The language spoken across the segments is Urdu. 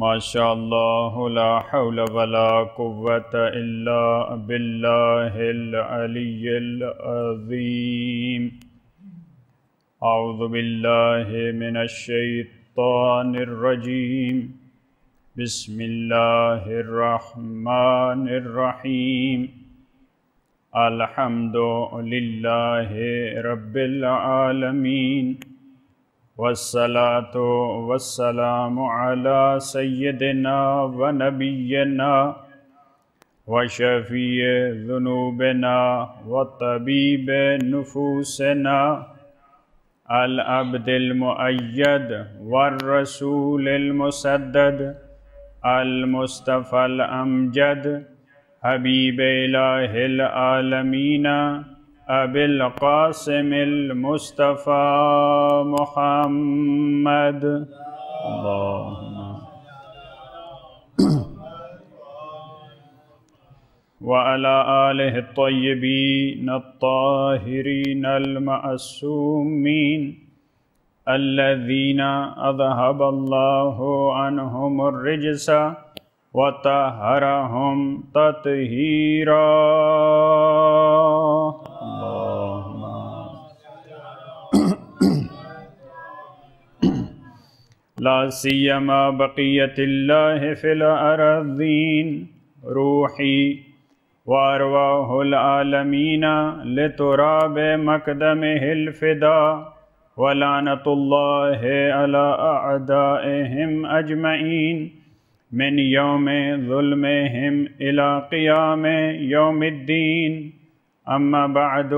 ماشاء اللہ لا حول ولا قوة الا باللہ العلی العظیم۔ اعوذ باللہ من الشیطان الرجیم، بسم اللہ الرحمن الرحیم۔ الحمد للہ رب العالمین، والصلاة والسلام على سيدنا ونبينا وشفيع ذنوبنا وطبيب نفوسنا العبد المؤيد والرسول المسدد المصطفى الأمجد حبيب إله العالمين ابی القاسم المصطفى محمد وعلى آلہ الطیبین الطاہرین المعصومین الذین اذهب اللہ عنہم الرجس وطہرہم تطہیرا۔ لا سیما بقیت اللہ فی الارضین، روحی وارواح العالمین لتراب مقدمہ الفدا، ولعنۃ اللہ علی اعدائہم اجمعین من یوم ظلمہم الی قیام یوم الدین۔ اما بعد،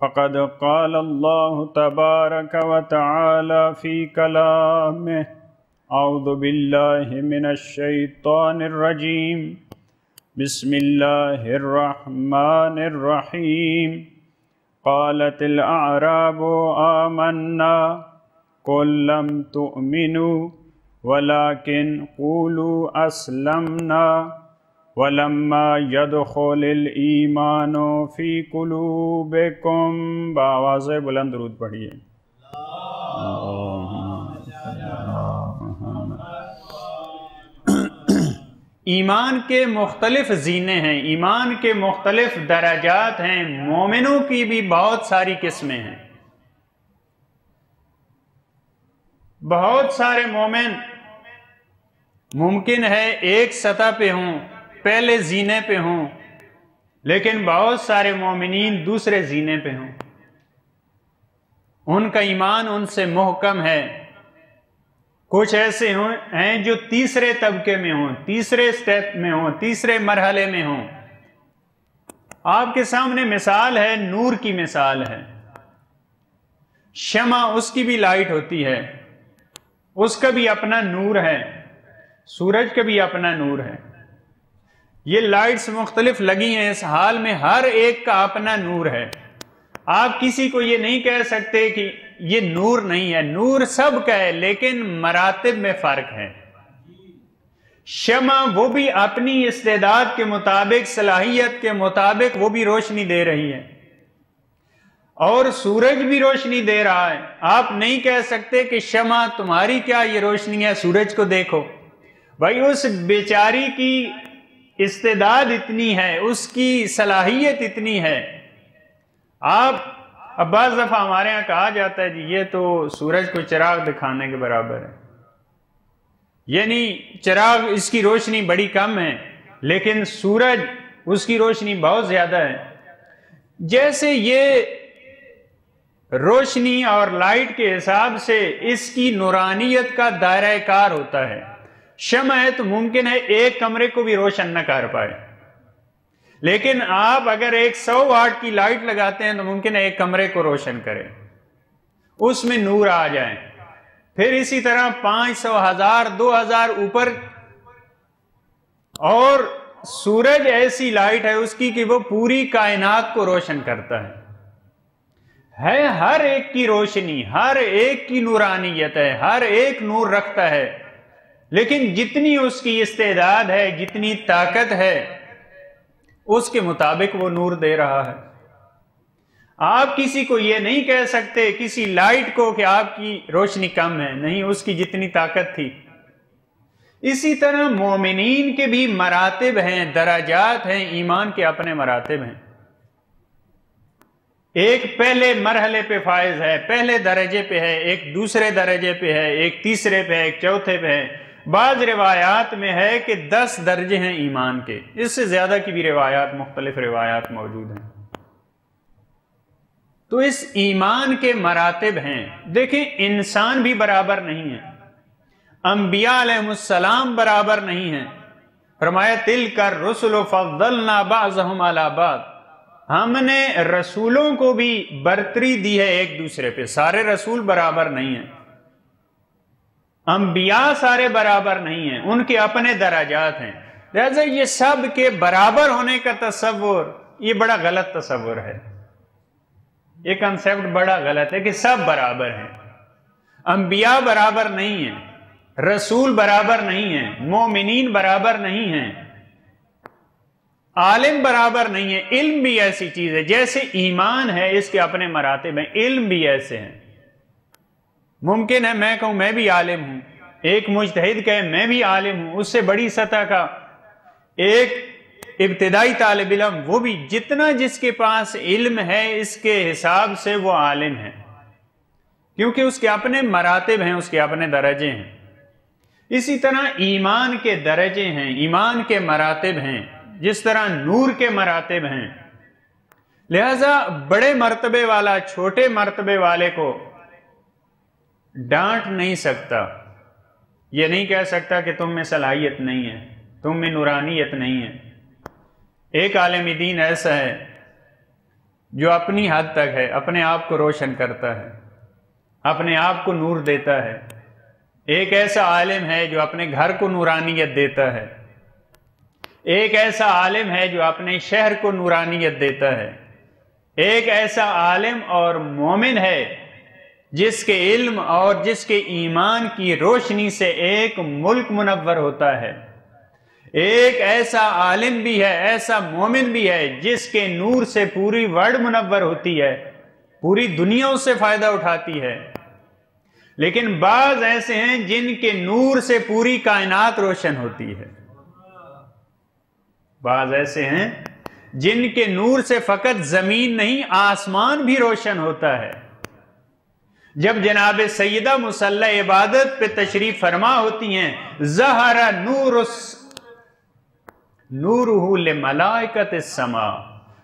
فقد قال اللہ تبارک وتعالی فی کلامہ، اعوذ باللہ من الشیطان الرجیم، بسم اللہ الرحمن الرحیم۔ قالت الاعراب آمنا قل لم تؤمنوا ولكن قولوا اسلمنا ولما يدخل الایمان فی قلوبکم۔ بآواز بلند درود پڑھیے۔ ایمان کے مختلف زینے ہیں، ایمان کے مختلف درجات ہیں، مومنوں کی بھی بہت ساری قسمیں ہیں۔ بہت سارے مومن ممکن ہے ایک سطح پہ ہوں، پہلے زینے پہ ہوں، لیکن بہت سارے مومنین دوسرے زینے پہ ہوں، ان کا ایمان ان سے محکم ہے۔ کچھ ایسے ہیں جو تیسرے طبقے میں ہوں، تیسرے سٹیپ میں ہوں، تیسرے مرحلے میں ہوں۔ آپ کے سامنے مثال ہے، نور کی مثال ہے۔ شمع، اس کی بھی لائٹ ہوتی ہے، اس کا بھی اپنا نور ہے، سورج کا بھی اپنا نور ہے۔ یہ لائٹس مختلف لگی ہیں، اس حال میں ہر ایک کا اپنا نور ہے۔ آپ کسی کو یہ نہیں کہہ سکتے کہ یہ نور نہیں ہے، نور سب کا ہے، لیکن مراتب میں فرق ہے۔ شمع وہ بھی اپنی استعداد کے مطابق، صلاحیت کے مطابق وہ بھی روشنی دے رہی ہے، اور سورج بھی روشنی دے رہا ہے۔ آپ نہیں کہہ سکتے کہ شمع تمہاری کیا یہ روشنی ہے، سورج کو دیکھو۔ بھائی اس بیچاری کی استعداد اتنی ہے، اس کی صلاحیت اتنی ہے۔ آپ بعض دفعہ ہمارے ہاں کہا جاتا ہے جی یہ تو سورج کو چراغ دکھانے کے برابر ہے، یعنی چراغ اس کی روشنی بڑی کم ہے، لیکن سورج اس کی روشنی بہت زیادہ ہے۔ جیسے یہ روشنی اور لائٹ کے حساب سے اس کی نورانیت کا دائرہ کار ہوتا ہے۔ شمع ہے تو ممکن ہے ایک کمرے کو بھی روشن نہ کر پائے، لیکن آپ اگر 100 واٹ کی لائٹ لگاتے ہیں تو ممکن ہے ایک کمرے کو روشن کرے، اس میں نور آ جائے۔ پھر اسی طرح 500، 1000، 2000 اوپر، اور سورج ایسی لائٹ ہے اس کی کہ وہ پوری کائنات کو روشن کرتا ہے۔ ہر ایک کی روشنی، ہر ایک کی نورانیت ہے، ہر ایک نور رکھتا ہے، لیکن جتنی اس کی استعداد ہے، جتنی طاقت ہے، اس کے مطابق وہ نور دے رہا ہے۔ آپ کسی کو یہ نہیں کہہ سکتے، کسی لائٹ کو، کہ آپ کی روشنی کم ہے، نہیں، اس کی جتنی طاقت تھی۔ اسی طرح مومنین کے بھی مراتب ہیں، درجات ہیں، ایمان کے اپنے مراتب ہیں۔ ایک پہلے مرحلے پہ فائز ہے، پہلے درجے پہ ہے، ایک دوسرے درجے پہ ہے، ایک تیسرے پہ ہے، ایک چوتھے پہ ہے۔ بعض روایات میں ہے کہ 10 درجے ہیں ایمان کے، اس سے زیادہ کی بھی روایات، مختلف روایات موجود ہیں۔ تو اس ایمان کے مراتب ہیں۔ دیکھیں انسان بھی برابر نہیں ہے، انبیاء علیہ السلام برابر نہیں ہیں۔ فرمایا تِلْكَ الرُّسُلُ فَضَّلْنَا بَعْضَهُمْ عَلَى بَعْضٍ، ہم نے رسولوں کو بھی برتری دی ہے ایک دوسرے پہ۔ سارے رسول برابر نہیں ہیں، انبیاء سارے برابر نہیں ہیں، ان کے اپنے درجات ہیں۔ لہذا یہ سب کے برابر ہونے کا تصور یہ بڑا غلط تصور ہے، یہ کنسیپٹ بڑا غلط ہے کہ سب برابر ہیں۔ انبیاء برابر نہیں ہیں، رسول برابر نہیں ہیں، مومنین برابر نہیں ہیں، عالم برابر نہیں ہے۔ علم بھی ایسی چیز ہے، جیسے ایمان ہے اس کے اپنے مراتب ہیں، علم بھی ایسے ہیں۔ ممکن ہے میں کہوں میں بھی عالم ہوں، ایک مجتہد کہے میں بھی عالم ہوں، اس سے بڑی سطح کا ایک ابتدائی طالب علم، وہ بھی جتنا جس کے پاس علم ہے اس کے حساب سے وہ عالم ہے، کیونکہ اس کے اپنے مراتب ہیں، اس کے اپنے درجے ہیں۔ اسی طرح ایمان کے درجے ہیں، ایمان کے مراتب ہیں، جس طرح نور کے مراتب ہیں۔ لہذا بڑے مرتبے والا چھوٹے مرتبے والے کو ڈانٹ نہیں سکتا، یہ نہیں کہہ سکتا کہ تم میں صلاحیت نہیں ہے، تم میں نورانیت نہیں ہے۔ ایک عالم دین ایسا ہے جو اپنی حد تک ہے، اپنے آپ کو روشن کرتا ہے، اپنے آپ کو نور دیتا ہے۔ ایک ایسا عالم ہے جو اپنے گھر کو نورانیت دیتا ہے، ایک ایسا عالم ہے جو اپنے شہر کو نورانیت دیتا ہے، ایک ایسا عالم اور مومن ہے جس کے علم اور جس کے ایمان کی روشنی سے ایک ملک منور ہوتا ہے، ایک ایسا عالم بھی ہے، ایسا مومن بھی ہے جس کے نور سے پوری ورلڈ منور ہوتی ہے، پوری دنیا اس سے فائدہ اٹھاتی ہے۔ لیکن بعض ایسے ہیں جن کے نور سے پوری کائنات روشن ہوتی ہے، بعض ایسے ہیں جن کے نور سے فقط زمین نہیں آسمان بھی روشن ہوتا ہے۔ جب جناب سیدہ مصلی عبادت پہ تشریف فرما ہوتی ہیں، ظہر نورہ لملائکۃ السماء،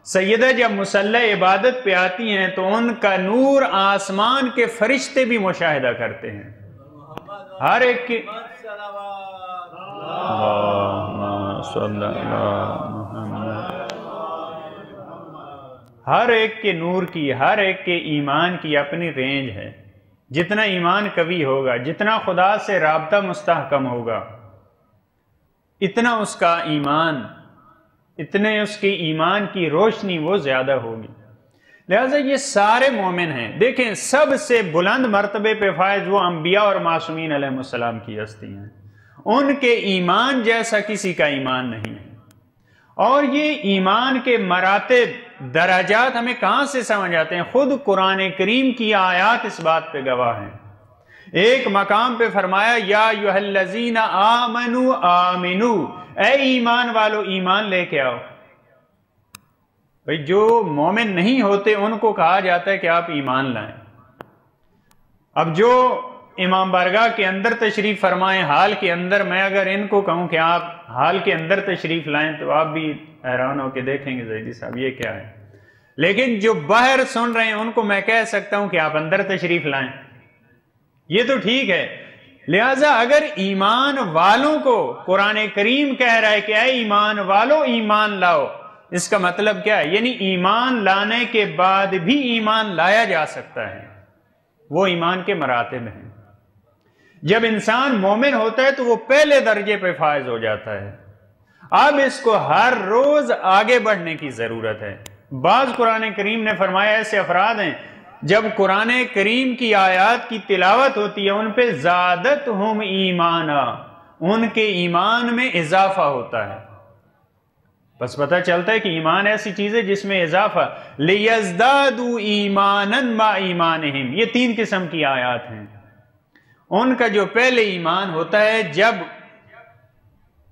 سیدہ جب مصلی عبادت پہ آتی ہیں تو ان کا نور آسمان کے فرشتے بھی مشاہدہ کرتے ہیں۔ ہر ایک کی ہر ایک کے نور کی، ہر ایک کے ایمان کی اپنی رینج ہے۔ جتنا ایمان قوی ہوگا، جتنا خدا سے رابطہ مستحکم ہوگا، اتنا اس کا ایمان، اتنے اس کی ایمان کی روشنی وہ زیادہ ہوگی۔ لہذا یہ سارے مومن ہیں۔ دیکھیں سب سے بلند مرتبے پہ فائز وہ انبیاء اور معصومین علیہ السلام کی ہستی ہیں، ان کے ایمان جیسا کسی کا ایمان نہیں ہے۔ اور یہ ایمان کے مراتب، درجات ہمیں کہاں سے سمجھ آتے ہیں؟ خود قرآن کریم کی آیات اس بات پہ گواہ ہیں۔ ایک مقام پہ فرمایا یا ایھا الذین آمنوا آمنو، اے ایمان والو ایمان لے کے آؤ۔ بھئی جو مومن نہیں ہوتے ان کو کہا جاتا ہے کہ آپ ایمان لائیں۔ اب جو امام بارگاہ کے اندر تشریف فرمائیں حال کے اندر، میں اگر ان کو کہوں کہ آپ حال کے اندر تشریف لائیں تو آپ بھی حیران ہو کے دیکھیں گے زیدی صاحب یہ کیا ہے۔ لیکن جو باہر سن رہے ہیں ان کو میں کہہ سکتا ہوں کہ آپ اندر تشریف لائیں، یہ تو ٹھیک ہے۔ لہٰذا اگر ایمان والوں کو قرآن کریم کہہ رہا ہے کہ اے ایمان والو ایمان لاؤ، اس کا مطلب کیا ہے؟ یعنی ایمان لانے کے بعد بھی ایمان لایا جا سکتا ہے، وہ ایمان کے مراتب ہیں۔ جب انسان مومن ہوتا ہے تو وہ پہلے درجے پہ فائز ہو جاتا ہے۔ اب اس کو ہر روز آگے بڑھنے کی ضرورت ہے۔ بعض قرآن کریم نے فرمایا ایسے افراد ہیں جب قرآن کریم کی آیات کی تلاوت ہوتی ہے ان پہ زادتہم ایمانا، ان کے ایمان میں اضافہ ہوتا ہے۔ بس پتہ چلتا ہے کہ ایمان ایسی چیز ہے جس میں اضافہ، لیزدادوا ایمانا مع ایمانہم، یہ 3 قسم کی آیات ہیں۔ ان کا جو پہلے ایمان ہوتا ہے جب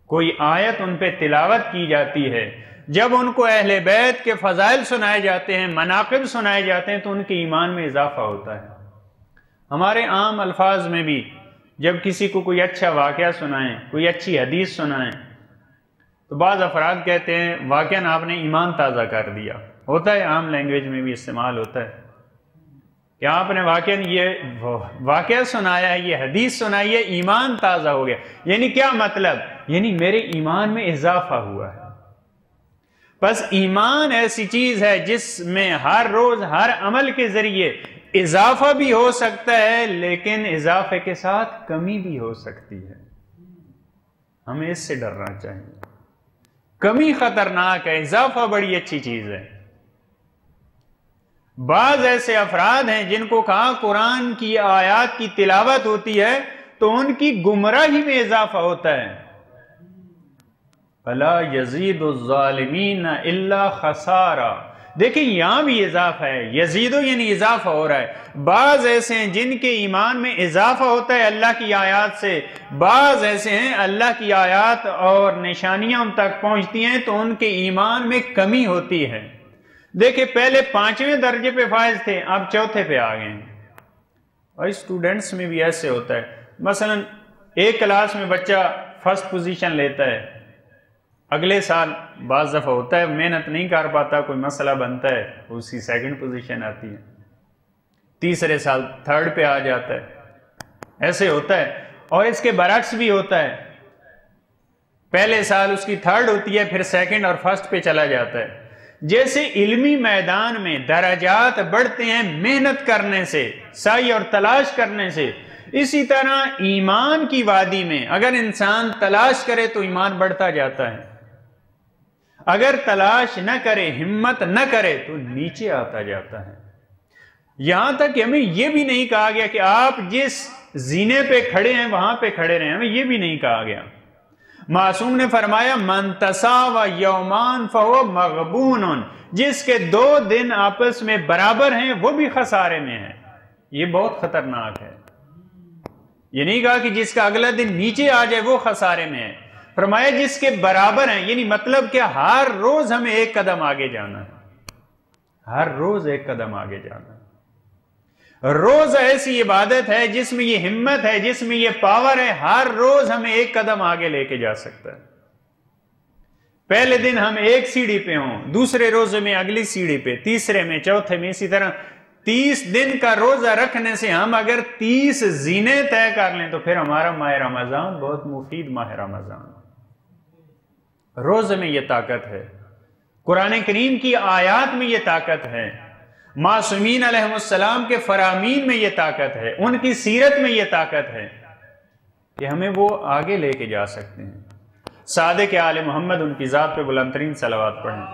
کوئی آیت ان پہ تلاوت کی جاتی ہے، جب ان کو اہل بیت کے فضائل سنائے جاتے ہیں، مناقب سنائے جاتے ہیں، تو ان کے ایمان میں اضافہ ہوتا ہے۔ ہمارے عام الفاظ میں بھی جب کسی کو کوئی اچھا واقعہ سنائیں، کوئی اچھی حدیث سنائیں، تو بعض افراد کہتے ہیں واقعاً آپ نے ایمان تازہ کر دیا۔ ہوتا ہے، عام لینگویج میں بھی استعمال ہوتا ہے کہ آپ نے واقعاً یہ واقعہ سنایا ہے، یہ حدیث سنائی ہے، ایمان تازہ ہو گیا۔ یعنی کیا مطلب؟ یعنی میرے ایمان میں اضافہ ہوا ہے۔ بس ایمان ایسی چیز ہے جس میں ہر روز ہر عمل کے ذریعے اضافہ بھی ہو سکتا ہے، لیکن اضافے کے ساتھ کمی بھی ہو سکتی ہے۔ ہمیں اس سے ڈرنا چاہیے۔ کمی خطرناک ہے، اضافہ بڑی اچھی چیز ہے۔ بعض ایسے افراد ہیں جن کو کہا قرآن کی آیات کی تلاوت ہوتی ہے تو ان کی گمراہی میں اضافہ ہوتا ہے۔ فَلَا يَزِيدُ الظَّالِمِينَ إِلَّا خَسَارًا۔ دیکھیں یہاں بھی اضافہ ہے، یزیدو یعنی اضافہ ہو رہا ہے۔ بعض ایسے ہیں جن کے ایمان میں اضافہ ہوتا ہے اللہ کی آیات سے، بعض ایسے ہیں اللہ کی آیات اور نشانیاں ان تک پہنچتی ہیں تو ان کے ایمان میں کمی ہوتی ہے۔ دیکھیں پہلے 5ویں درجے پہ فائز تھے، اب 4تھے پہ آ گئے ہیں۔ اور اسٹوڈنٹس میں بھی ایسے ہوتا ہے، مثلا ایک کلاس میں بچہ فرسٹ پوزیشن لیتا ہے، اگلے سال بعض دفعہ ہوتا ہے محنت نہیں کر پاتا، کوئی مسئلہ بنتا ہے، اسی سیکنڈ پوزیشن آتی ہے، تیسرے سال 3rd پہ آ جاتا ہے۔ ایسے ہوتا ہے، اور اس کے برعکس بھی ہوتا ہے، پہلے سال اس کی 3rd ہوتی ہے، پھر 2nd اور 1st پہ چلا جاتا ہے۔ جیسے علمی میدان میں درجات بڑھتے ہیں محنت کرنے سے، سعی اور تلاش کرنے سے، اسی طرح ایمان کی وادی میں اگر انسان تلاش کرے تو ایمان بڑھتا جاتا ہے، اگر تلاش نہ کرے، ہمت نہ کرے تو نیچے آتا جاتا ہے۔ یہاں تک کہ ہمیں یہ بھی نہیں کہا گیا کہ آپ جس زینے پہ کھڑے ہیں وہاں پہ کھڑے رہیں، ہمیں یہ بھی نہیں کہا گیا۔ معصوم نے فرمایا من تساوی یومان فہو مغبون، جس کے 2 دن آپس میں برابر ہیں وہ بھی خسارے میں ہے۔ یہ بہت خطرناک ہے۔ یہ نہیں کہا کہ جس کا اگلا دن نیچے آ جائے وہ خسارے میں ہے، فرمایا جس کے برابر ہیں، یعنی مطلب کہ ہر روز ہمیں ایک قدم آگے جانا ہے، ہر روز ایک قدم آگے جانا ہے۔ روز ایسی عبادت ہے جس میں یہ ہمت ہے، جس میں یہ پاور ہے، ہر روز ہمیں ایک قدم آگے لے کے جا سکتا ہے۔ پہلے دن ہم ایک سیڑھی پہ ہوں، دوسرے روزے میں اگلی سیڑھی پہ، تیسرے میں، چوتھے میں، اسی طرح 30 دن کا روزہ رکھنے سے ہم اگر 30 زینے طے کر لیں تو پھر ہمارا ماہ رمضان بہت مفید ماہ رمضان۔ روزے میں یہ طاقت ہے، قرآن کریم کی آیات میں یہ طاقت ہے، معصومین علیہ السلام کے فرامین میں یہ طاقت ہے، ان کی سیرت میں یہ طاقت ہے کہ ہمیں وہ آگے لے کے جا سکتے ہیں۔ صادق آل محمد ان کی ذات پہ بلند ترین صلوات پڑھیں۔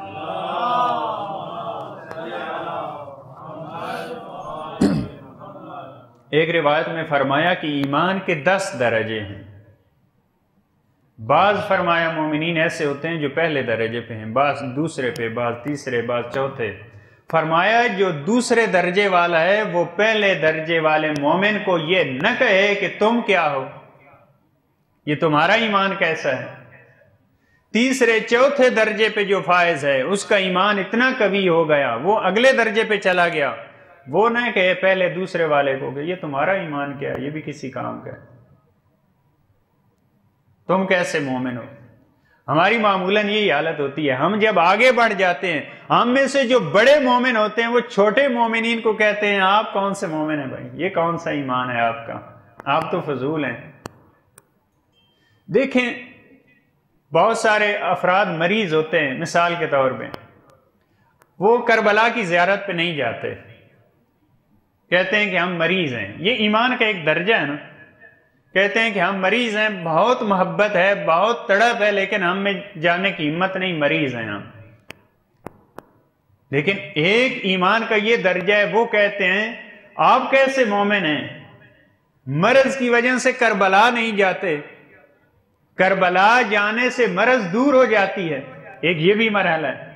ایک روایت میں فرمایا کہ ایمان کے 10 درجے ہیں۔ بعض فرمایا مومنین ایسے ہوتے ہیں جو پہلے درجے پہ ہیں، بعض دوسرے پہ، بعض تیسرے، بعض چوتھے۔ فرمایا جو دوسرے درجے والا ہے وہ پہلے درجے والے مومن کو یہ نہ کہے کہ تم کیا ہو، یہ تمہارا ایمان کیسا ہے۔ تیسرے چوتھے درجے پہ جو فائز ہے اس کا ایمان اتنا قوی ہو گیا، وہ اگلے درجے پہ چلا گیا، وہ نہ کہے پہلے دوسرے والے کو کہ یہ تمہارا ایمان کیا ہے، یہ بھی کسی کام کا ہے، تم کیسے مومن ہو۔ ہماری معمولاً یہی حالت ہوتی ہے، ہم جب آگے بڑھ جاتے ہیں، ہم میں سے جو بڑے مومن ہوتے ہیں وہ چھوٹے مومنین کو کہتے ہیں آپ کون سے مومن ہیں بھائی، یہ کون سا ایمان ہے آپ کا، آپ تو فضول ہیں۔ دیکھیں بہت سارے افراد مریض ہوتے ہیں، مثال کے طور پہ وہ کربلا کی زیارت پہ نہیں جاتے، کہتے ہیں کہ ہم مریض ہیں، یہ ایمان کا ایک درجہ ہے نا، کہتے ہیں کہ ہم مریض ہیں، بہت محبت ہے، بہت تڑپ ہے، لیکن ہم میں جانے کی ہمت نہیں، مریض ہیں ہم۔ لیکن ایک ایمان کا یہ درجہ ہے، وہ کہتے ہیں آپ کیسے مومن ہیں، مرض کی وجہ سے کربلا نہیں جاتے، کربلا جانے سے مرض دور ہو جاتی ہے، ایک یہ بھی مرحلہ ہے۔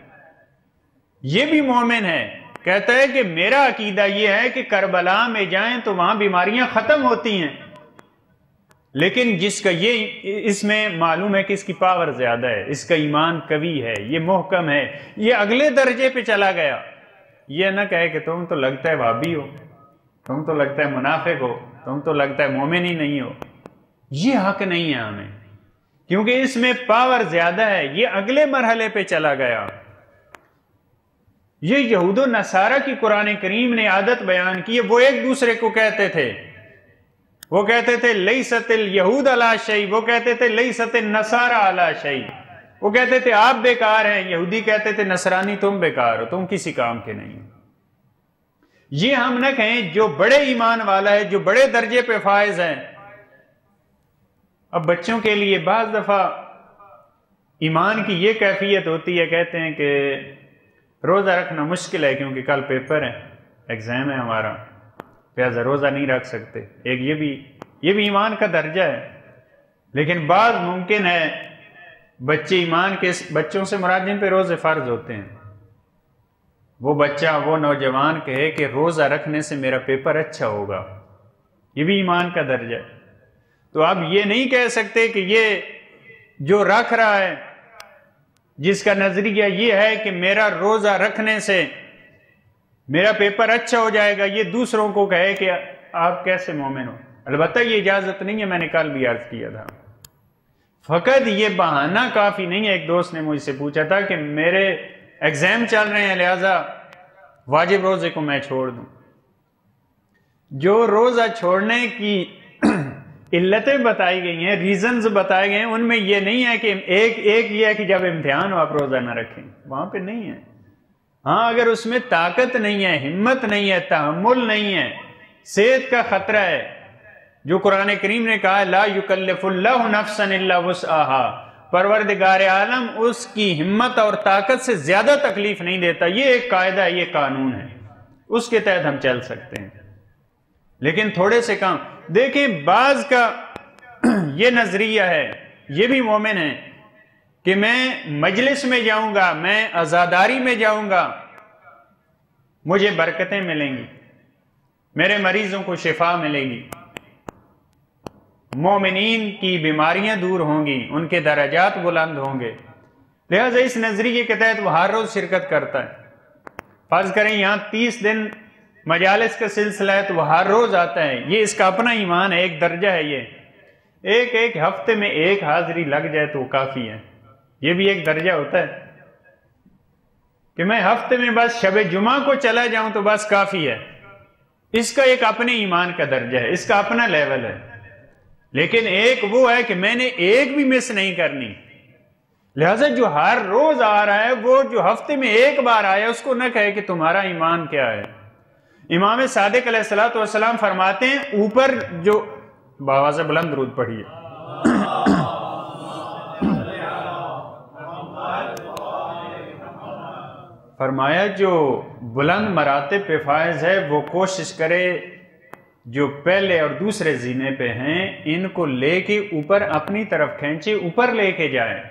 یہ بھی مومن ہے، کہتا ہے کہ میرا عقیدہ یہ ہے کہ کربلا میں جائیں تو وہاں بیماریاں ختم ہوتی ہیں، لیکن جس کا یہ اس میں معلوم ہے کہ اس کی پاور زیادہ ہے، اس کا ایمان قوی ہے، یہ محکم ہے، یہ اگلے درجے پہ چلا گیا. یہ نہ کہے کہ تم تو لگتا ہے وہابی ہو، تم تو لگتا ہے منافق ہو، تم تو لگتا ہے مومن ہی نہیں ہو. یہ حق نہیں ہے ہمیں، کیونکہ اس میں پاور زیادہ ہے. یہ اگلے مرحلے پہ چلا گیا. یہ یہود و نصارہ کی قرآن کریم نے عادت بیان کی ہے. وہ ایک دوسرے کو کہتے تھے، وہ کہتے تھے لیست الیہود علی شیء، وہ کہتے تھے لیست النصارى علی شیء. وہ کہتے تھے آپ بیکار ہیں، یہودی کہتے تھے نصرانی تم بیکار ہو، تم کسی کام کے نہیں. یہ ہم نہ کہیں جو بڑے ایمان والا ہے، جو بڑے درجے پہ فائز ہیں. اب بچوں کے لیے بعض دفعہ ایمان کی یہ کیفیت ہوتی ہے، کہتے ہیں کہ روزہ رکھنا مشکل ہے کیونکہ کل پیپر ہے، ایگزام ہے ہمارا، لہذا روزہ نہیں رکھ سکتے. ایک یہ بھی ایمان کا درجہ ہے. لیکن بعض ممکن ہے بچے ایمان کے بچوں سے مراد جن پہ روزے فرض ہوتے ہیں، وہ بچہ، وہ نوجوان کہے کہ روزہ رکھنے سے میرا پیپر اچھا ہوگا. یہ بھی ایمان کا درجہ ہے. تو آپ یہ نہیں کہہ سکتے کہ یہ جو رکھ رہا ہے، جس کا نظریہ یہ ہے کہ میرا روزہ رکھنے سے میرا پیپر اچھا ہو جائے گا، یہ دوسروں کو کہے کہ آپ کیسے مومن ہو. البتہ یہ اجازت نہیں ہے، میں نے کل بھی عرض کیا تھا. فقط یہ بہانہ کافی نہیں ہے. ایک دوست نے مجھ سے پوچھا تھا کہ میرے ایگزام چل رہے ہیں لہذا واجب روزے کو میں چھوڑ دوں. جو روزہ چھوڑنے کی علتیں بتائی گئی ہیں، ریزنز بتائے گئے ہیں، ان میں یہ نہیں ہے کہ ایک یہ ہے کہ جب امتحان ہو آپ روزہ نہ رکھیں، وہاں پہ نہیں ہے. ہاں اگر اس میں طاقت نہیں ہے، ہمت نہیں ہے، تحمل نہیں ہے، صحت کا خطرہ ہے، جو قرآن کریم نے کہا لا یکلف اللہ نفسا الا وسعها، پروردگار عالم اس کی ہمت اور طاقت سے زیادہ تکلیف نہیں دیتا. یہ ایک قاعدہ ہے، یہ قانون ہے، اس کے تحت ہم چل سکتے ہیں. لیکن تھوڑے سے کام دیکھیں، بعض کا یہ نظریہ ہے، یہ بھی مومن ہے کہ میں مجلس میں جاؤں گا، میں عزاداری میں جاؤں گا، مجھے برکتیں ملیں گی، میرے مریضوں کو شفا ملے گی، مومنین کی بیماریاں دور ہوں گی، ان کے درجات بلند ہوں گے. لہذا اس نظریے کے تحت وہ ہر روز شرکت کرتا ہے. فرض کریں یہاں 30 دن مجالس کا سلسلہ ہے تو وہ ہر روز آتا ہے. یہ اس کا اپنا ایمان ہے، ایک درجہ ہے. یہ ایک ہفتے میں ایک حاضری لگ جائے تو وہ کافی ہے. یہ بھی ایک درجہ ہوتا ہے کہ میں ہفتے میں بس شب جمعہ کو چلا جاؤں تو بس کافی ہے. اس کا ایک اپنے ایمان کا درجہ ہے، اس کا اپنا لیول ہے. لیکن ایک وہ ہے کہ میں نے ایک بھی مس نہیں کرنی. لہذا جو ہر روز آ رہا ہے، وہ جو ہفتے میں ایک بار آیا، اس کو نہ کہے کہ تمہارا ایمان کیا ہے. امام صادق علیہ الصلوۃ والسلام فرماتے ہیں، اوپر جو باواز بلند درود پڑھیے، فرمایا جو بلند مراتب پہ فائز ہے وہ کوشش کرے جو پہلے اور دوسرے زینے پہ ہیں ان کو لے کے اوپر اپنی طرف کھینچے، اوپر لے کے جائے.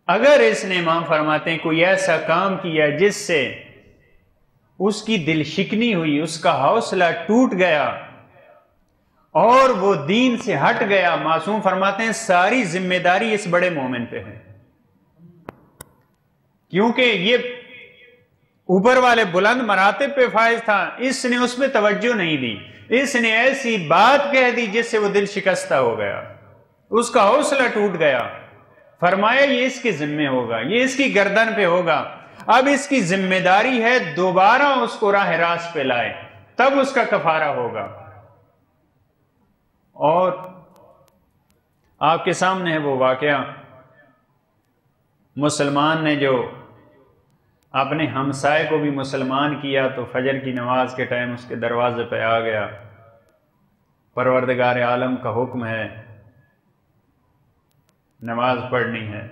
اگر اس نے، امام فرماتے ہیں، کوئی ایسا کام کیا جس سے اس کی دل شکنی ہوئی، اس کا حوصلہ ٹوٹ گیا اور وہ دین سے ہٹ گیا، معصوم فرماتے ہیں ساری ذمہ داری اس بڑے مومن پہ ہے. کیونکہ یہ اوپر والے بلند مراتب پہ فائز تھا، اس نے اس پہ توجہ نہیں دی. اس نے ایسی بات کہہ دی جس سے وہ دل شکستہ ہو گیا، اس کا حوصلہ ٹوٹ گیا. فرمایا یہ اس کے ذمہ ہوگا، یہ اس کی گردن پہ ہوگا. اب اس کی ذمہ داری ہے دوبارہ اس کو راہ راست پہ لائے، تب اس کا کفارہ ہوگا. اور آپ کے سامنے ہے وہ واقعہ، مسلمان نے جو اپنے ہمسائے کو بھی مسلمان کیا تو فجر کی نماز کے ٹائم اس کے دروازے پہ آ گیا. پروردگار عالم کا حکم ہے نماز پڑھنی ہے،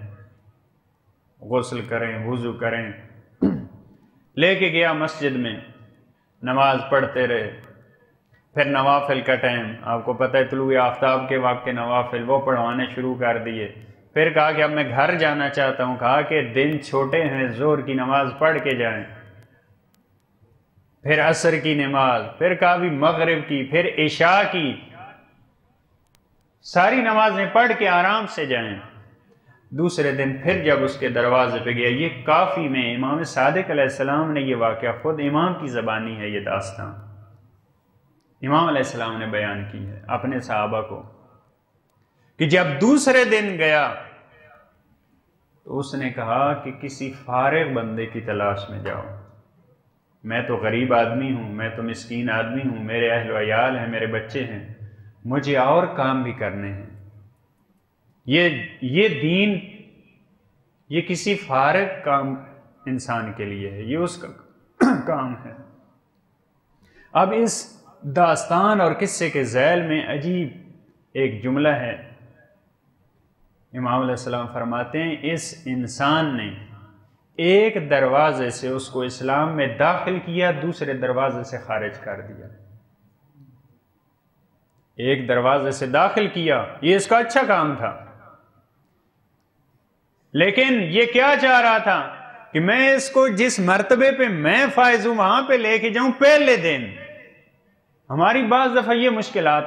غسل کریں، وضو کریں. لے کے گیا مسجد میں، نماز پڑھتے رہے. پھر نوافل کا ٹائم، آپ کو پتہ ہے طلوع آفتاب کے وقت کے نوافل وہ پڑھوانے شروع کر دیے. پھر کہا کہ اب میں گھر جانا چاہتا ہوں. کہا کہ دن چھوٹے ہیں، ظہر کی نماز پڑھ کے جائیں. پھر عصر کی نماز، پھر کبھی مغرب کی، پھر عشاء کی، ساری نمازیں پڑھ کے آرام سے جائیں۔ دوسرے دن پھر جب اس کے دروازے پہ گیا، یہ کافی میں امام صادق علیہ السلام نے یہ واقعہ خود امام کی زبانی ہے، یہ داستان امام علیہ السلام نے بیان کی ہے اپنے صحابہ کو، کہ جب دوسرے دن گیا تو اس نے کہا کہ کسی فارغ بندے کی تلاش میں جاؤ، میں تو غریب آدمی ہوں، میں تو مسکین آدمی ہوں، میرے اہل و عیال ہیں، میرے بچے ہیں، مجھے اور کام بھی کرنے ہیں، یہ دین یہ کسی فارغ کام انسان کے لیے ہے، یہ اس کا کام ہے۔ اب اس داستان اور قصے کے ذیل میں عجیب ایک جملہ ہے، امام علیہ السلام فرماتے ہیں اس انسان نے ایک دروازے سے اس کو اسلام میں داخل کیا، دوسرے دروازے سے خارج کر دیا۔ ایک دروازے سے داخل کیا، یہ اس کا اچھا کام تھا، لیکن یہ کیا چاہ رہا تھا کہ میں اس کو جس مرتبے پہ میں فائز ہوں وہاں پہ لے کے جاؤں پہلے دن۔ ہماری بعض دفعہ یہ مشکلات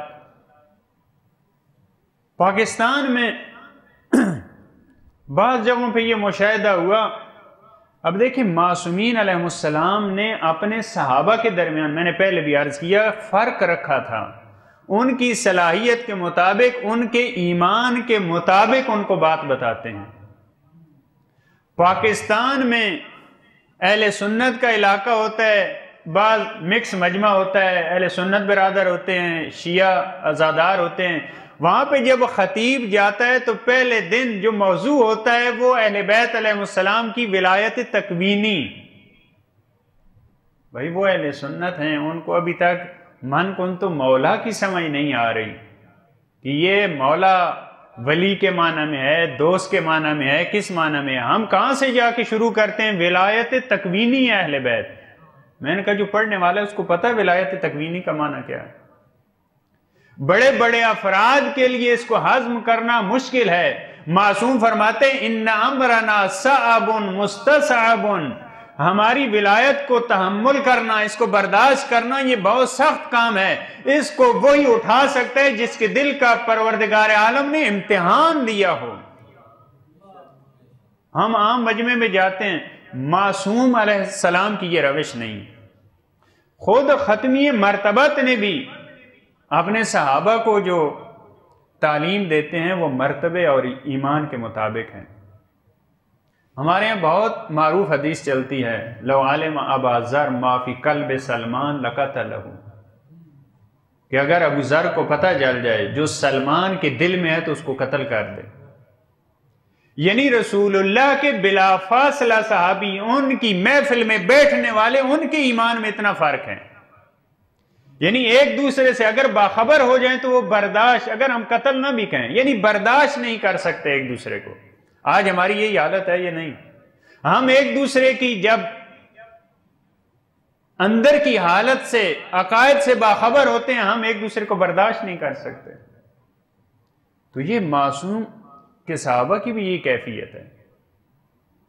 پاکستان میں بعض جگہوں پہ یہ مشاہدہ ہوا۔ اب دیکھیں معصومین علیہ السلام نے اپنے صحابہ کے درمیان، میں نے پہلے بھی عرض کیا، فرق رکھا تھا، ان کی صلاحیت کے مطابق، ان کے ایمان کے مطابق ان کو بات بتاتے ہیں۔ پاکستان میں اہل سنت کا علاقہ ہوتا ہے، بعض مکس مجمع ہوتا ہے، اہل سنت برادر ہوتے ہیں، شیعہ عزادار ہوتے ہیں، وہاں پہ جب خطیب جاتا ہے تو پہلے دن جو موضوع ہوتا ہے وہ اہل بیت علیہ السلام کی ولایت تکوینی۔ بھائی وہ اہل سنت ہیں، ان کو ابھی تک من کن تو مولا کی سمجھ نہیں آ رہی کہ یہ مولا ولی کے معنی میں ہے، دوست کے معنی میں ہے، کس معنی میں ہے۔ ہم کہاں سے جا کے شروع کرتے ہیں؟ ولایت تکوینی ہے اہل بیت۔ میں نے کہا جو پڑھنے والا ہے اس کو پتہ ہے ولایت تکوینی کا معنی کیا ہے؟ بڑے بڑے افراد کے لیے اس کو ہضم کرنا مشکل ہے۔ معصوم فرماتے ہیں ان امرنا صعب مستصعب، ہماری ولایت کو تحمل کرنا، اس کو برداشت کرنا یہ بہت سخت کام ہے۔ اس کو وہی اٹھا سکتا ہے جس کے دل کا پروردگار عالم نے امتحان لیا ہو۔ ہم عام مجمع میں جاتے ہیں، معصوم علیہ السلام کی یہ روش نہیں۔ خود ختمی مرتبت نے بھی اپنے صحابہ کو جو تعلیم دیتے ہیں وہ مرتبے اور ایمان کے مطابق ہیں۔ ہمارے یہاں بہت معروف حدیث چلتی ہے، لو علم ابا ذر ما فی قلب سلمان لقتلہ، کہ اگر ابو ذر کو پتہ چل جائے جو سلمان کے دل میں ہے تو اس کو قتل کر دے۔ یعنی رسول اللہ کے بلا فاصلہ صحابی، ان کی محفل میں بیٹھنے والے، ان کے ایمان میں اتنا فرق ہے، یعنی ایک دوسرے سے اگر باخبر ہو جائیں تو وہ برداشت، اگر ہم قتل نہ بھی کہیں، یعنی برداشت نہیں کر سکتے ایک دوسرے کو۔ آج ہماری یہی حالت ہے، یہ نہیں، ہم ایک دوسرے کی جب اندر کی حالت سے، عقائد سے باخبر ہوتے ہیں، ہم ایک دوسرے کو برداشت نہیں کر سکتے۔ تو یہ معصوم کے صحابہ کی بھی یہ کیفیت ہے،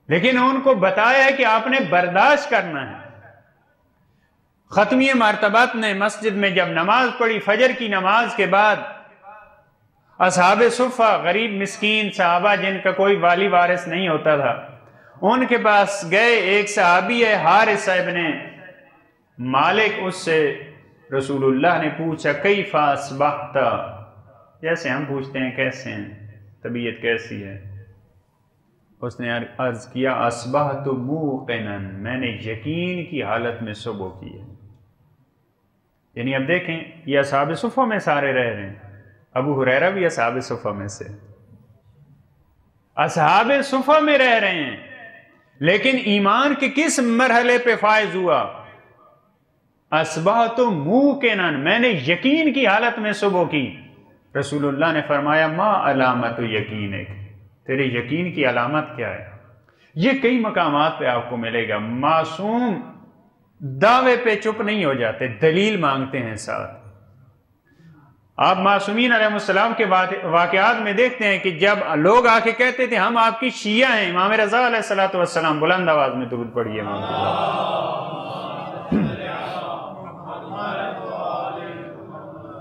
لیکن ان کو بتایا ہے کہ آپ نے برداشت کرنا ہے۔ ختمی مرتبات نے مسجد میں جب نماز پڑھی، فجر کی نماز کے بعد اصحاب صفہ، غریب مسکین صحابہ جن کا کوئی والی وارث نہیں ہوتا تھا، ان کے پاس گئے۔ ایک صحابی ہے حارث ابن مالک، اس سے رسول اللہ نے پوچھا کیف اصبحت، جیسے ہم پوچھتے ہیں کیسے ہیں، طبیعت کیسی ہے؟ اس نے عرض کیا اصبحت موقنا، میں نے یقین کی حالت میں صبح کی ہے۔ یعنی اب دیکھیں یہ اصحاب صفہ میں سارے رہ رہے ہیں، ابو ہریرہ بھی اصحاب صفہ میں سے، اصحاب صفہ میں رہ رہے ہیں، لیکن ایمان کے کس مرحلے پہ فائز ہوا؟ اصبحت موقنا، میں نے یقین کی حالت میں صبح کی۔ رسول اللہ نے فرمایا ما علامت یقینک، تیرے یقین کی علامت کیا ہے؟ یہ کئی مقامات پہ آپ کو ملے گا۔ معصوم دعوے پہ چپ نہیں ہو جاتے، دلیل مانگتے ہیں ساتھ۔ آپ معصومین علیہ السلام کے واقعات میں دیکھتے ہیں کہ جب لوگ آ کے کہتے تھے ہم آپ کی شیعہ ہیں، امام رضا علیہ السلام بلند آواز میں درود پڑھیے،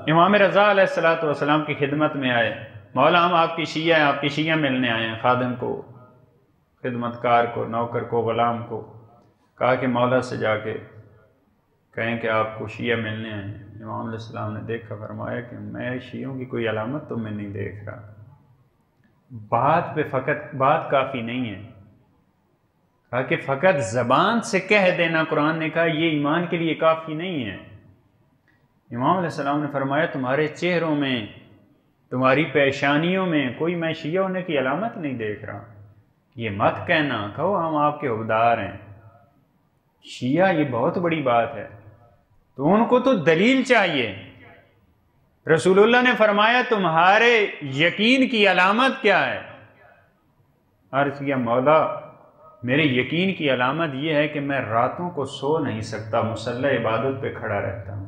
امام رضا علیہ الصلوۃ والسلام کی خدمت میں آئے، مولا ہم آپ کی شیعہ ہیں، آپ کی شیعہ ملنے آئے ہیں، خادم کو، خدمت کار کو، نوکر کو، غلام کو کہا کہ مولا سے جا کے کہیں کہ آپ کو شیعہ ملنے آئے ہیں۔ امام علیہ السلام نے دیکھا، فرمایا کہ میں شیعوں کی کوئی علامت تو میں نہیں دیکھ رہا۔ بات پہ فقط بات کافی نہیں ہے، کہا کہ فقط زبان سے کہہ دینا، قرآن نے کہا یہ ایمان کے لیے کافی نہیں ہے۔ امام علیہ السلام نے فرمایا تمہارے چہروں میں، تمہاری پیشانیوں میں کوئی میں شیعہ ہونے کی علامت نہیں دیکھ رہا، یہ مت کہنا، کہو ہم آپ کے حبدار ہیں۔ شیعہ یہ بہت بڑی بات ہے، تو ان کو تو دلیل چاہیے۔ رسول اللہ نے فرمایا تمہارے یقین کی علامت کیا ہے؟ عرض کیا مولا میرے یقین کی علامت یہ ہے کہ میں راتوں کو سو نہیں سکتا، مصلی عبادت پہ کھڑا رہتا ہوں،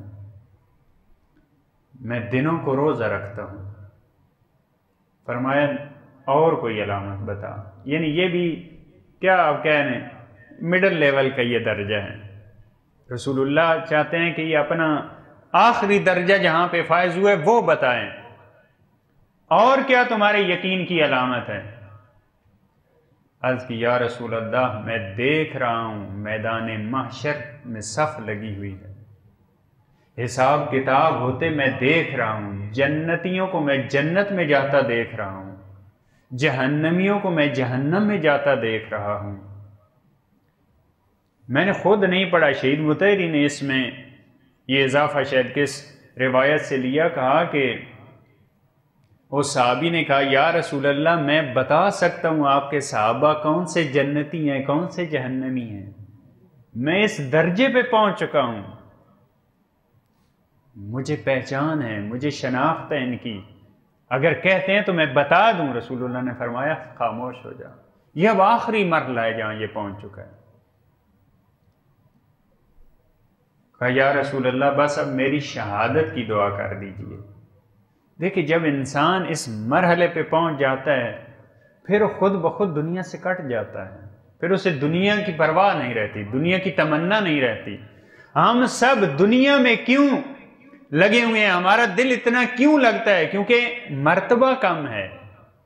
میں دنوں کو روزہ رکھتا ہوں۔ فرمایا اور کوئی علامت بتا، یعنی یہ بھی کیا آپ کہنے مڈل لیول کا یہ درجہ ہے۔ رسول اللہ چاہتے ہیں کہ یہ اپنا آخری درجہ جہاں پہ فائز ہوئے وہ بتائیں، اور کیا تمہارے یقین کی علامت ہے؟ عرض کی یا رسول اللہ میں دیکھ رہا ہوں میدان محشر میں صف لگی ہوئی ہے، حساب کتاب ہوتے میں دیکھ رہا ہوں، جنتیوں کو میں جنت میں جاتا دیکھ رہا ہوں، جہنمیوں کو میں جہنم میں جاتا دیکھ رہا ہوں۔ میں نے خود نہیں پڑھا، شہید مطہری نے اس میں یہ اضافہ شاید کس روایت سے لیا، کہا کہ وہ صحابی نے کہا یا رسول اللہ میں بتا سکتا ہوں آپ کے صحابہ کون سے جنتی ہیں کون سے جہنمی ہیں، میں اس درجے پہ پہنچ چکا ہوں، مجھے پہچان ہے، مجھے شناخت ہے ان کی، اگر کہتے ہیں تو میں بتا دوں۔ رسول اللہ نے فرمایا خاموش ہو جا، یہ اب آخری مرحلہ ہے جہاں یہ پہنچ چکا ہے۔ کہا یا رسول اللہ بس اب میری شہادت کی دعا کر دیجئے۔ دیکھیں جب انسان اس مرحلے پہ پہنچ جاتا ہے پھر خود بخود دنیا سے کٹ جاتا ہے، پھر اسے دنیا کی پرواہ نہیں رہتی، دنیا کی تمنا نہیں رہتی۔ ہم سب دنیا میں کیوں لگے ہوئے ہیں، ہمارا دل اتنا کیوں لگتا ہے؟ کیونکہ مرتبہ کم ہے،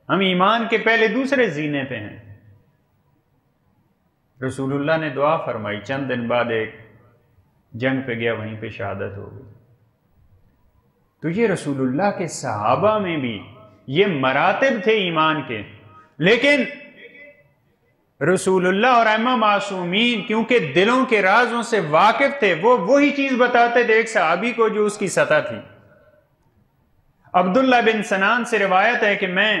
ہم ایمان کے پہلے دوسرے زینے پہ ہیں۔ رسول اللہ نے دعا فرمائی، چند دن بعد ایک جنگ پہ گیا، وہیں پہ شہادت ہو گئی۔ تو یہ رسول اللہ کے صحابہ میں بھی یہ مراتب تھے ایمان کے، لیکن رسول اللہ اور ائمہ معصومین کیونکہ دلوں کے رازوں سے واقف تھے، وہ وہی چیز بتاتے تھے ایک صحابی کو جو اس کی سطح تھی۔ عبداللہ بن سنان سے روایت ہے کہ میں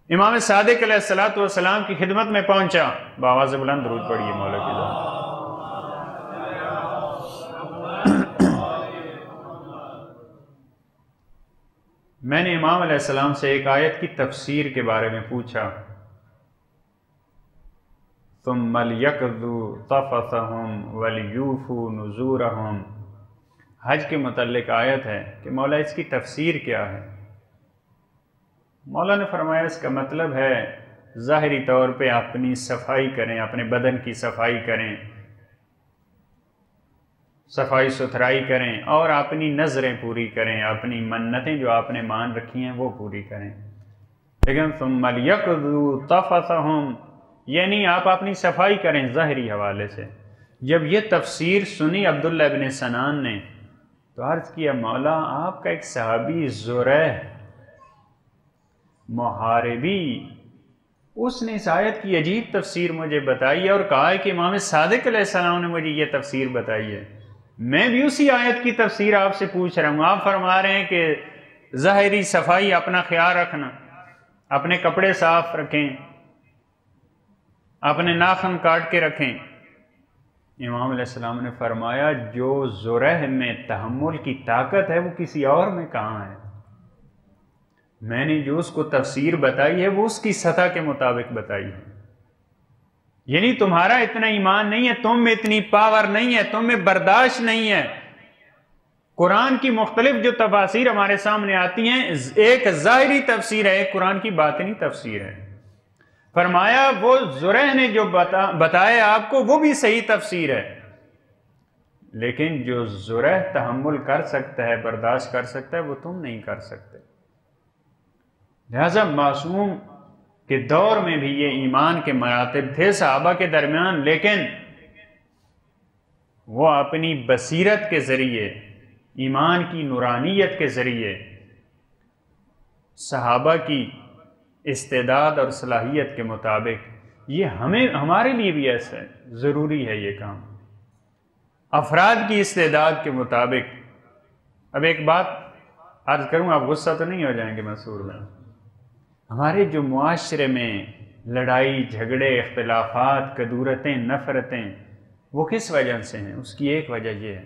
امام صادق علیہ الصلوۃ والسلام کی خدمت میں پہنچا، بآواز بلند درود پڑھیے مولا کی ذات۔ میں نے امام علیہ السلام سے ایک آیت کی تفسیر کے بارے میں پوچھا، ثم ليقضوا تفثهم وليوفوا نذورهم، حج کے متعلق آیت ہے کہ مولا اس کی تفسیر کیا ہے؟ مولا نے فرمایا اس کا مطلب ہے ظاہری طور پہ اپنی صفائی کریں، اپنے بدن کی صفائی کریں، صفائی ستھرائی کریں، اور اپنی نظریں پوری کریں، اپنی منتیں جو آپ نے مان رکھی ہیں وہ پوری کریں۔ لیکن ثم ليقضوا تفثهم یعنی آپ اپنی صفائی کریں ظاہری حوالے سے۔ جب یہ تفسیر سنی عبداللہ ابن سنان نے تو عرض کیا مولا آپ کا ایک صحابی زریح محاربی، اس نے اس آیت کی عجیب تفسیر مجھے بتائی ہے اور کہا ہے کہ امام صادق علیہ السلام نے مجھے یہ تفسیر بتائی ہے، میں بھی اسی آیت کی تفسیر آپ سے پوچھ رہا ہوں۔ آپ فرما رہے ہیں کہ ظاہری صفائی، اپنا خیال رکھنا، اپنے کپڑے صاف رکھیں، اپنے ناخن کاٹ کے رکھیں۔ امام علیہ السلام نے فرمایا جو زریح میں تحمل کی طاقت ہے وہ کسی اور میں کہاں ہے؟ میں نے جو اس کو تفسیر بتائی ہے وہ اس کی سطح کے مطابق بتائی ہے، یعنی تمہارا اتنا ایمان نہیں ہے، تم میں اتنی پاور نہیں ہے، تم میں برداشت نہیں ہے۔ قرآن کی مختلف جو تفاسیر ہمارے سامنے آتی ہیں، ایک ظاہری تفسیر ہے، ایک قرآن کی باطنی تفسیر ہے۔ فرمایا وہ زریح نے جو بتایا آپ کو وہ بھی صحیح تفسیر ہے، لیکن جو ذرہ تحمل کر سکتا ہے، برداشت کر سکتا ہے، وہ تم نہیں کر سکتے۔ لہذا معصوم کے دور میں بھی یہ ایمان کے مراتب تھے صحابہ کے درمیان، لیکن وہ اپنی بصیرت کے ذریعے، ایمان کی نورانیت کے ذریعے، صحابہ کی استعداد اور صلاحیت کے مطابق، یہ ہمارے لیے بھی ایسا ہے، ضروری ہے یہ کام، افراد کی استعداد کے مطابق۔ اب ایک بات عرض کروں، آپ غصہ تو نہیں ہو جائیں گے منصور میں؟ ہمارے جو معاشرے میں لڑائی جھگڑے، اختلافات، کدورتیں، نفرتیں، وہ کس وجہ سے ہیں؟ اس کی ایک وجہ یہ ہے،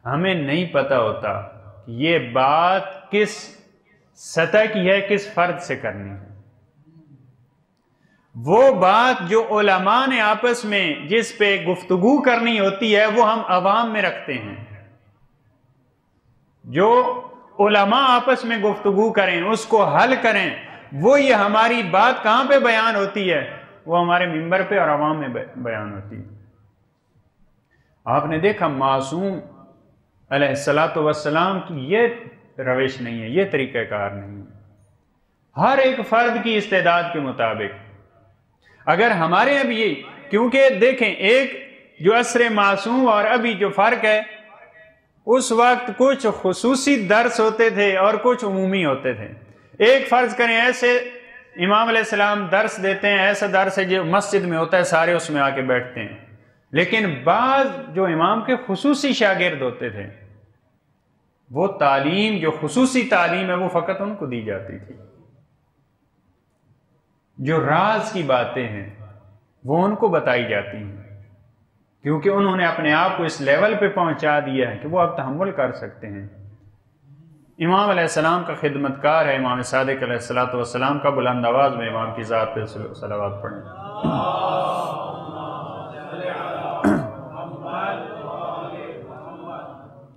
ہمیں نہیں پتہ ہوتا کہ یہ بات کس سطح کی ہے، کس فرد سے کرنی ہے۔ وہ بات جو علماء نے آپس میں جس پہ گفتگو کرنی ہوتی ہے، وہ ہم عوام میں رکھتے ہیں۔ جو علماء آپس میں گفتگو کریں، اس کو حل کریں، وہ یہ ہماری بات کہاں پہ بیان ہوتی ہے؟ وہ ہمارے منبر پہ اور عوام میں بیان ہوتی ہے۔ آپ نے دیکھا معصوم علیہ السلام کی یہ روش نہیں ہے، یہ طریقہ کار نہیں ہے۔ ہر ایک فرد کی استعداد کے مطابق، اگر ہمارے اب یہ، کیونکہ دیکھیں ایک جو عصر معصوم اور ابھی جو فرق ہے، اس وقت کچھ خصوصی درس ہوتے تھے اور کچھ عمومی ہوتے تھے۔ ایک فرض کریں ایسے امام علیہ السلام درس دیتے ہیں، ایسا درس ہے جو مسجد میں ہوتا ہے، سارے اس میں آ کے بیٹھتے ہیں، لیکن بعض جو امام کے خصوصی شاگرد ہوتے تھے، وہ تعلیم جو خصوصی تعلیم ہے وہ فقط ان کو دی جاتی تھی۔ جو راز کی باتیں ہیں وہ ان کو بتائی جاتی ہیں، کیونکہ انہوں نے اپنے آپ کو اس لیول پہ پہنچا دیا ہے کہ وہ اب تحمل کر سکتے ہیں۔ امام علیہ السلام کا خدمتکار ہے امام صادق علیہ السلام کا، بلند آواز میں امام کی ذات پہ صلوات پڑھیں۔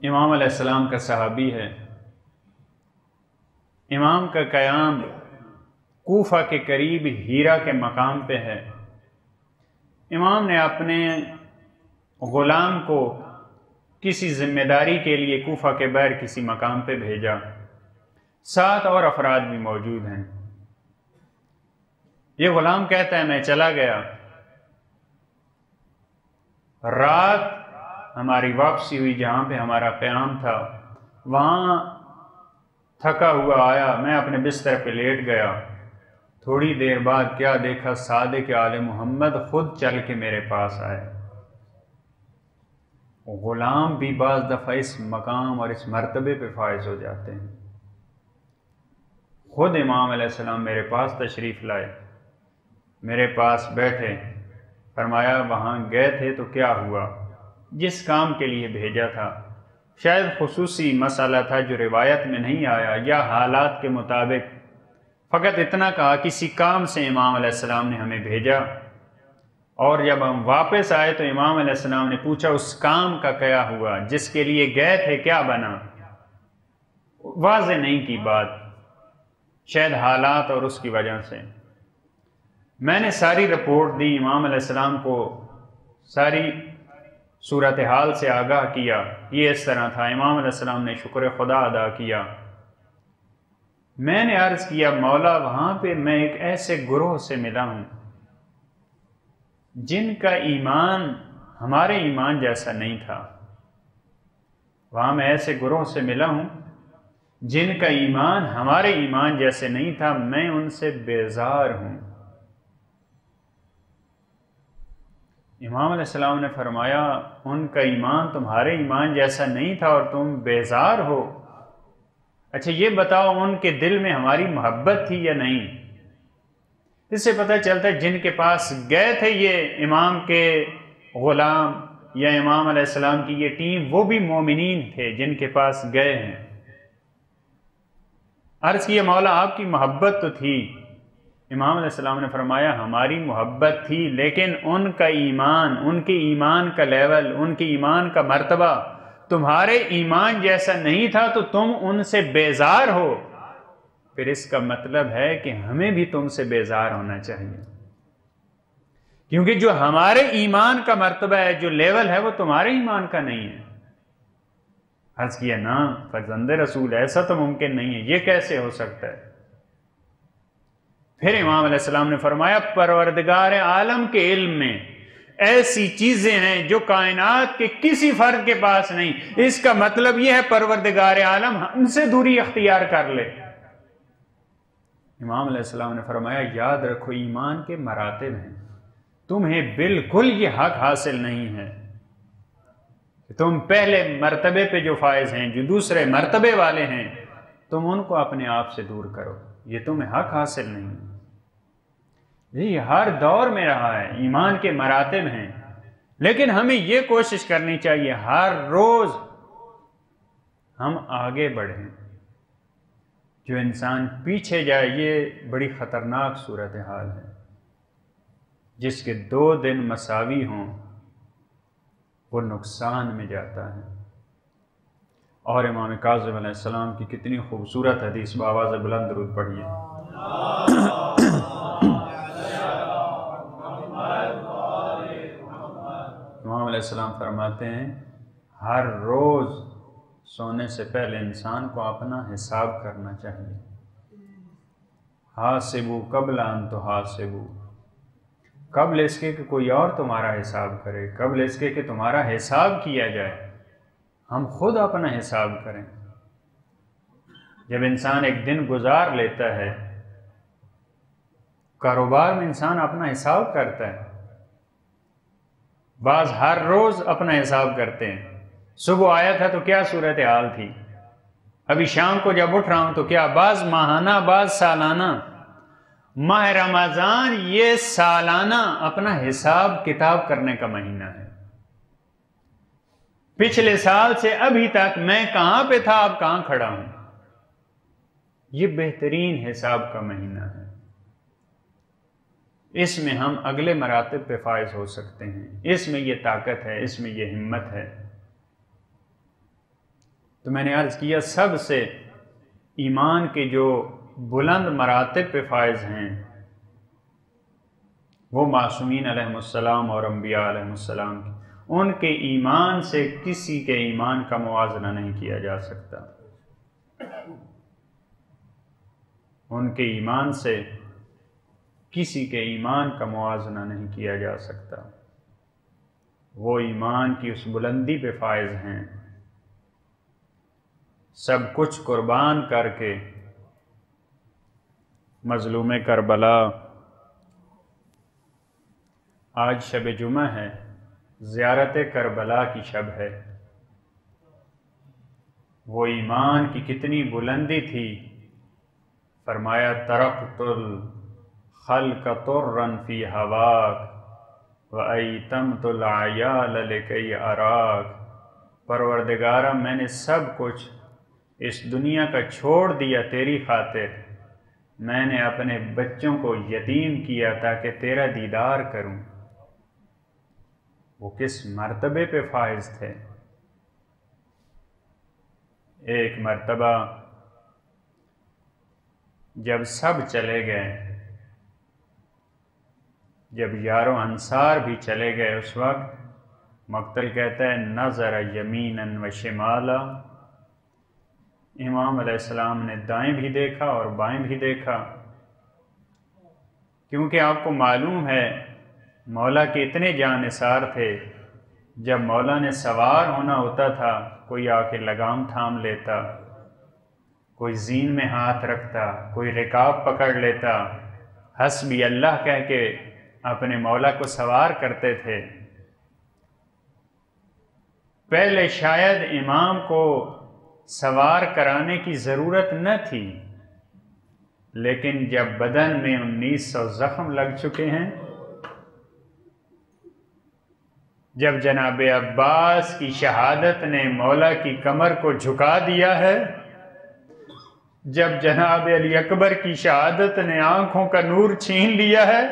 امام علیہ السلام کا صحابی ہے۔ امام کا قیام کوفہ کے قریب ہیرا کے مقام پہ ہے۔ امام نے اپنے غلام کو کسی ذمہ داری کے لیے کوفہ کے باہر کسی مقام پہ بھیجا، 7 اور افراد بھی موجود ہیں۔ یہ غلام کہتا ہے میں چلا گیا، رات ہماری واپسی ہوئی جہاں پہ ہمارا قیام تھا، وہاں تھکا ہوا آیا، میں اپنے بستر پہ لیٹ گیا، تھوڑی دیر بعد کیا دیکھا، صادق آل محمد خود چل کے میرے پاس آئے۔ غلام بھی بعض دفعہ اس مقام اور اس مرتبے پہ فائز ہو جاتے ہیں۔ خود امام علیہ السلام میرے پاس تشریف لائے، میرے پاس بیٹھے، فرمایا وہاں گئے تھے تو کیا ہوا؟ جس کام کے لیے بھیجا تھا، شاید خصوصی مسئلہ تھا جو روایت میں نہیں آیا، یا حالات کے مطابق فقط اتنا کہا کسی کام سے امام علیہ السلام نے ہمیں بھیجا، اور جب ہم واپس آئے تو امام علیہ السلام نے پوچھا اس کام کا کیا ہوا، جس کے لیے گئے تھے کیا بنا؟ واضح نہیں کی بات، شاید حالات اور اس کی وجہ سے۔ میں نے ساری رپورٹ دی، امام علیہ السلام کو ساری صورتحال سے آگاہ کیا، یہ اس طرح تھا۔ امام علیہ السلام نے شکر خدا ادا کیا۔ میں نے عرض کیا مولا وہاں پہ میں ایک ایسے گروہ سے ملا ہوں جن کا ایمان ہمارے ایمان جیسا نہیں تھا، وہاں میں ایسے گروہ سے ملا ہوں جن کا ایمان ہمارے ایمان جیسے نہیں تھا، میں ان سے بیزار ہوں۔ امام علیہ السلام نے فرمایا ان کا ایمان تمہارے ایمان جیسا نہیں تھا اور تم بیزار ہو؟ اچھا یہ بتاؤ ان کے دل میں ہماری محبت تھی یا نہیں؟ اس سے پتہ چلتا ہے جن کے پاس گئے تھے یہ امام کے غلام یا امام علیہ السلام کی یہ ٹیم، وہ بھی مومنین تھے جن کے پاس گئے ہیں۔ عرض کیا مولا آپ کی محبت تو تھی، امام علیہ السلام نے فرمایا ہماری محبت تھی، لیکن ان کا ایمان، ان کے ایمان کا لیول، ان کے ایمان کا مرتبہ تمہارے ایمان جیسا نہیں تھا، تو تم ان سے بیزار ہو، پھر اس کا مطلب ہے کہ ہمیں بھی تم سے بیزار ہونا چاہیے، کیونکہ جو ہمارے ایمان کا مرتبہ ہے، جو لیول ہے، وہ تمہارے ایمان کا نہیں ہے۔ عرض کیا نا فرزند رسول ایسا تو ممکن نہیں ہے، یہ کیسے ہو سکتا ہے؟ پھر امام علیہ السلام نے فرمایا پروردگار عالم کے علم میں ایسی چیزیں ہیں جو کائنات کے کسی فرد کے پاس نہیں، اس کا مطلب یہ ہے پروردگار عالم ہم سے دوری اختیار کر لے۔ امام علیہ السلام نے فرمایا یاد رکھو ایمان کے مراتب ہیں، تمہیں بالکل یہ حق حاصل نہیں ہے کہ تم پہلے مرتبے پہ جو فائز ہیں، جو دوسرے مرتبے والے ہیں، تم ان کو اپنے آپ سے دور کرو، یہ تمہیں حق حاصل نہیں ہے۔ یہ ہر دور میں رہا ہے، ایمان کے مراتب ہیں، لیکن ہمیں یہ کوشش کرنی چاہیے ہر روز ہم آگے بڑھیں۔ جو انسان پیچھے جائے یہ بڑی خطرناک صورتحال ہے۔ جس کے 2 دن مساوی ہوں وہ نقصان میں جاتا ہے۔ اور امام کاظم علیہ السلام کی کتنی خوبصورت حدیث، بآواز بلند درود پڑھیے۔ امام علیہ السلام فرماتے ہیں ہر روز سونے سے پہلے انسان کو اپنا حساب کرنا چاہیے۔ حاسبوا قبل ان تحاسبوا، قبل اس کے کہ کوئی اور تمہارا حساب کرے، قبل اس کے کہ تمہارا حساب کیا جائے، ہم خود اپنا حساب کریں۔ جب انسان ایک دن گزار لیتا ہے، کاروبار میں انسان اپنا حساب کرتا ہے، بعض ہر روز اپنا حساب کرتے ہیں۔ صبح آیا تھا تو کیا صورتحال تھی، ابھی شام کو جب اٹھ رہا ہوں تو کیا، بعض ماہانہ بعض سالانہ۔ ماہ رمضان یہ سالانہ اپنا حساب کتاب کرنے کا مہینہ ہے۔ پچھلے سال سے ابھی تک میں کہاں پہ تھا، اب کہاں کھڑا ہوں، یہ بہترین حساب کا مہینہ ہے۔ اس میں ہم اگلے مراتب پہ فائز ہو سکتے ہیں، اس میں یہ طاقت ہے، اس میں یہ ہمت ہے۔ تو میں نے عرض کیا سب سے ایمان کے جو بلند مراتب پہ فائز ہیں وہ معصومین علیہ السلام اور انبیاء علیہ السلام کی، ان کے ایمان سے کسی کے ایمان کا موازنہ نہیں کیا جا سکتا۔ ان کے ایمان سے کسی کے ایمان کا موازنہ نہیں کیا جا سکتا۔ وہ ایمان کی اس بلندی پہ فائز ہیں، سب کچھ قربان کر کے مظلوم کربلا۔ آج شب جمعہ ہے، زیارت کربلا کی شب ہے۔ وہ ایمان کی کتنی بلندی تھی، فرمایا ترکت الخلق طرا فی ہواک وایتمت العیال لکی اراک۔ پروردگارہ میں نے سب کچھ اس دنیا کا چھوڑ دیا تیری خاطر، میں نے اپنے بچوں کو یتیم کیا تاکہ تیرا دیدار کروں۔ وہ کس مرتبے پہ فائز تھے۔ ایک مرتبہ جب سب چلے گئے، جب یارو انصار بھی چلے گئے، اس وقت مقتل کہتا ہے نظر یمینا و شمالا، امام علیہ السلام نے دائیں بھی دیکھا اور بائیں بھی دیکھا، کیونکہ آپ کو معلوم ہے مولا کے اتنے جانثار تھے، جب مولا نے سوار ہونا ہوتا تھا کوئی آ کے لگام تھام لیتا، کوئی زین میں ہاتھ رکھتا، کوئی رکاب پکڑ لیتا، حسبی اللہ کہہ کے اپنے مولا کو سوار کرتے تھے۔ پہلے شاید امام کو سوار کرانے کی ضرورت نہ تھی، لیکن جب بدن میں 1900 زخم لگ چکے ہیں، جب جناب عباس کی شہادت نے مولا کی کمر کو جھکا دیا ہے، جب جناب علی اکبر کی شہادت نے آنکھوں کا نور چھین لیا ہے،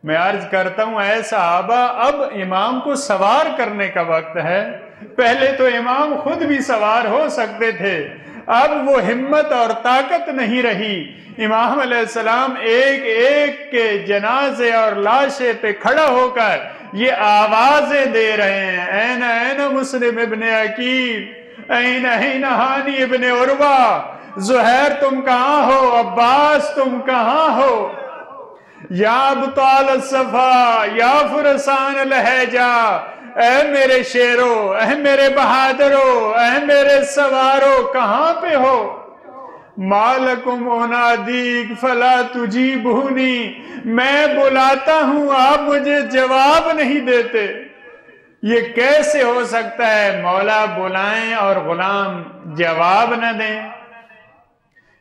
میں عرض کرتا ہوں اے صحابہ اب امام کو سوار کرنے کا وقت ہے۔ پہلے تو امام خود بھی سوار ہو سکتے تھے، اب وہ ہمت اور طاقت نہیں رہی۔ امام علیہ السلام ایک ایک کے جنازے اور لاشے پہ کھڑا ہو کر یہ آوازیں دے رہے ہیں، این مسلم ابن عقیل، این این ہانی ابن عروہ، زہیر تم کہاں ہو، عباس تم کہاں ہو؟ یا ابطال الصفا، یا فرسان الہجہ، اے میرے شیرو، اے میرے بہادرو، اے میرے سوارو، کہاں پہ ہو؟ مالکم انادیک فلا تجیبونی، میں بلاتا ہوں آپ مجھے جواب نہیں دیتے۔ یہ کیسے ہو سکتا ہے مولا بلائیں اور غلام جواب نہ دیں؟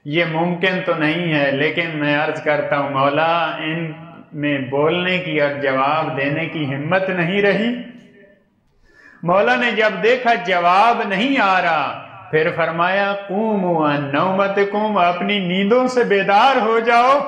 یہ ممکن تو نہیں ہے، لیکن میں عرض کرتا ہوں مولا ان میں بولنے کی اور جواب دینے کی ہمت نہیں رہی۔ مولا نے جب دیکھا جواب نہیں آ رہا، پھر فرمایا قوموا عن نومتکم، اپنی نیندوں سے بیدار ہو جاؤ۔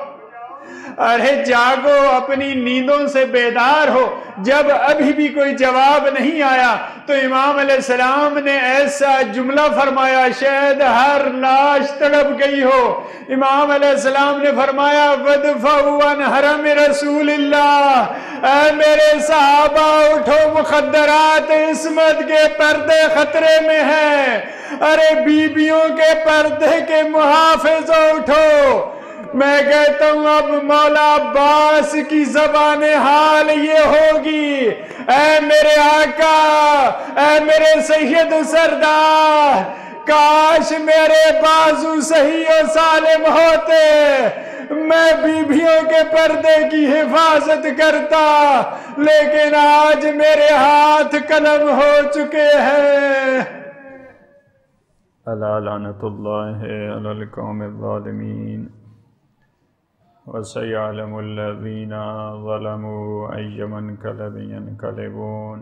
ارے جاگو، اپنی نیندوں سے بیدار ہو۔ جب ابھی بھی کوئی جواب نہیں آیا تو امام علیہ السلام نے ایسا جملہ فرمایا شاید ہر لاش تڑپ گئی ہو۔ امام علیہ السلام نے فرمایا وَدْفَعُوا عَنْ حَرَمِ رسول اللہ، اے میرے صحابہ اٹھو، مخدرات عصمت کے پردے خطرے میں ہیں۔ ارے بیویوں کے پردے کے محافظ اٹھو۔ میں کہتا ہوں اب مولا عباس کی زبان حال یہ ہوگی، اے میرے آقا، اے میرے سید و سردار، کاش میرے بازو صحیح و سالم ہوتے، میں بیویوں کے پردے کی حفاظت کرتا، لیکن آج میرے ہاتھ قلم ہو چکے ہیں۔ الا لعنت اللہ علی القوم الظالمین، وَسَيَعْلَمُ الَّذِينَ ظَلَمُوا أَيَّ مُنْقَلَبٍ يَنْقَلِبُونَ۔